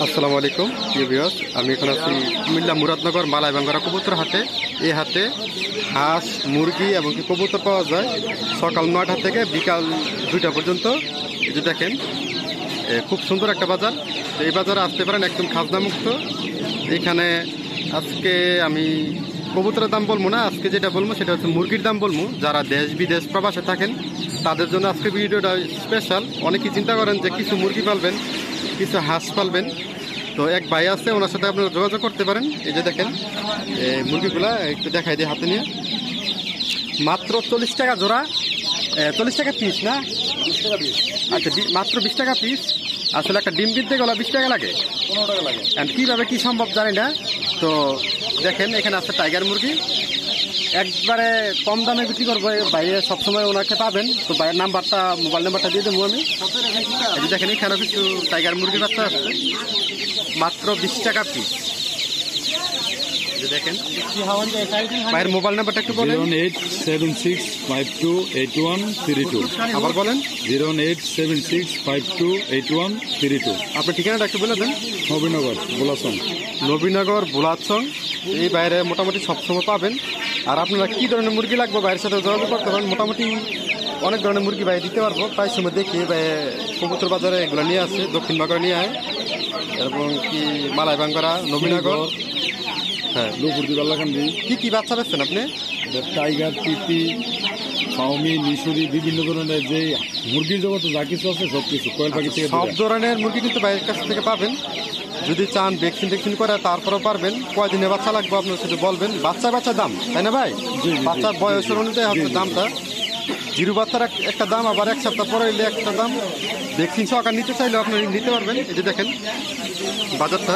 আসসালামু আলাইকুম প্রিয় ভিউয়ার্স, আমি এখন আছি কুমিল্লা মুরাদনগর মালাইবাঙ্গরা কবুতর হাটে। এই হাটে হাঁস, মুরগি এবং কবুতর পাওয়া যায় সকাল 9টা থেকে বিকাল 2টা পর্যন্ত। এই যে দেখেন, খুব সুন্দর একটা বাজার। তো এই বাজারে আসতে পারেন, একদম খাজনা মুক্ত। এখানে আজকে আমি কবুতরের দাম বলবো না, আজকে যেটা বলবো সেটা হচ্ছে মুরগির দাম বলবো। যারা দেশ বিদেশ প্রবাসে থাকেন তাদের জন্য আজকে ভিডিওটা স্পেশাল। অনেকেই চিন্তা করেন যে কিছু মুরগি পালবেন, কিছু হাঁস পালবেন। তো এক ভাই আছে, ওনার সাথে আপনারা যোগাযোগ করতে পারেন। এই যে দেখেন মুরগিগুলা একটু দেখাই দিয়ে হাতে নিয়ে, মাত্র 40 টাকা জোড়া, 40 টাকা পিস না? 20 টাকা পিস। আচ্ছা, মাত্র 20 টাকা পিস। আসলে একটা ডিম দিতে গেলে 20 টাকা লাগে, 15 টাকা লাগে। কিভাবে কি সম্ভব জানি না। তো দেখেন, এখানে আছে টাইগার মুরগি, একবারে কম দামে বিক্রি করবো। বাইরে সবসময় ওনাকে পাবেন। তো বাইরের নাম্বারটা, মোবাইল নাম্বারটা দিয়ে দেবো আমি। এই যে দেখেন, এখানে কিছু টাইগার মুরগির বাচ্চা আসছে, মাত্র 20 টাকা পিস। দেখেন, ভাইয়ের মোবাইল নাম্বারটা একটু বলেন। 08765288132। আবার বলেন। 08765288132। আপনার ঠিকানাটা একটু বলে দেন। নবীনগর বোলাসং। নবীনগর বুলাচং। এই বাইরে মোটামুটি সবসময় পাবেন। আর আপনারা কি ধরনের মুরগি লাগবে বাইরের সাথে যোগাযোগ করতে পারেন। মোটামুটি অনেক ধরনের মুরগি বাইরে দিতে পারবো। প্রায় সময় দেখি কবুতর বাজারে এগুলো নিয়ে আসে, দক্ষিণ বাংলা নিয়ে আয়, এবং কি মালাইবাঙ্গরা, নবীনগর। হ্যাঁ, দুপুরদিবাল্লাকান্দি। কি বাচ্চা বেচছেন আপনি? টাইগার, টিটি, ফাউমি, মিশরি, বিভিন্ন ধরনের যে মুরগির জগতে যা কিছু আছে সবকিছু কোয়েল পাখি থেকে সব ধরনের মুরগি কিন্তু বাইরের কাছ থেকে পাবেন। যদি চান ভ্যাকসিন করে তারপরেও পারবেন। কয়দিনে বাচ্চা লাগবে আপনার শুধু বলবেন। বাচ্চা দাম, তাই না ভাই? বাচ্চার বয়সের অনুযায়ী হচ্ছে দামটা। জিরো বাচ্চার একটা দাম, আবার এক সপ্তাহ পরে এলে একটা দাম। ভ্যাকসিন সহকার নিতে চাইলে আপনি নিতে পারবেন। এই যে দেখেন বাজারটা।